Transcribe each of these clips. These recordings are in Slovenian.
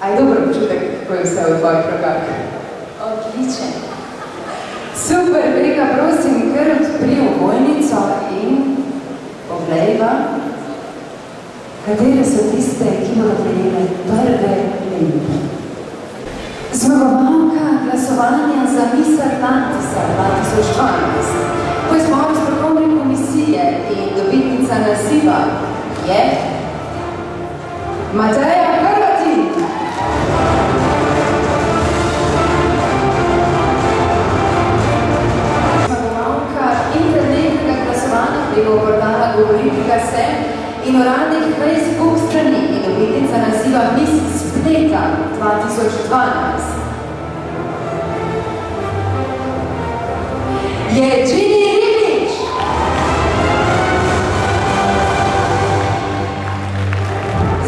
A je dober počutek, kako je vse v tvojih rokah? Odličen. Super, Brega, prosim, kar odpri ovojnico in poglejva, katere so tiste, ki bodo prejele prve lempe. Zmagovalka glasovanja za Miss Atlantisa 2012 po izboru strokovne komisije in dobitnica naziva je Mateja Hrvatin. Zmagovalka internetnega glasovanja preko portala Govori.se in uradnih Facebook strani in dobitnica naziva Miss Spleta 2012 je Ginny Ribič.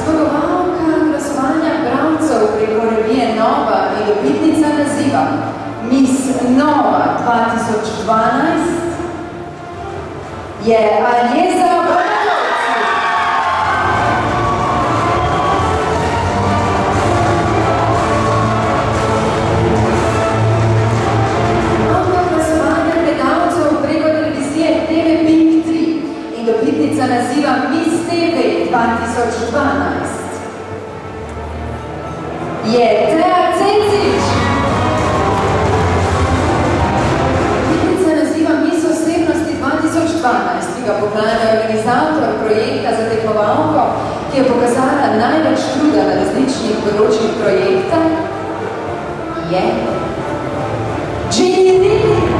Zmagovalka glasovanja bralcev preko revije Nova in dobitnica naziva Miss Nova 2012 je Aljeza dobitnica naziva Miss TV 2012 je Teja Cencič. Dobitnica naziva Miss Osebnosti 2012, ki ga poklanja organizator projekta za tekmovalko, ki je pokazala največ truda na različnih področjih projekta, je Ginny Ribič.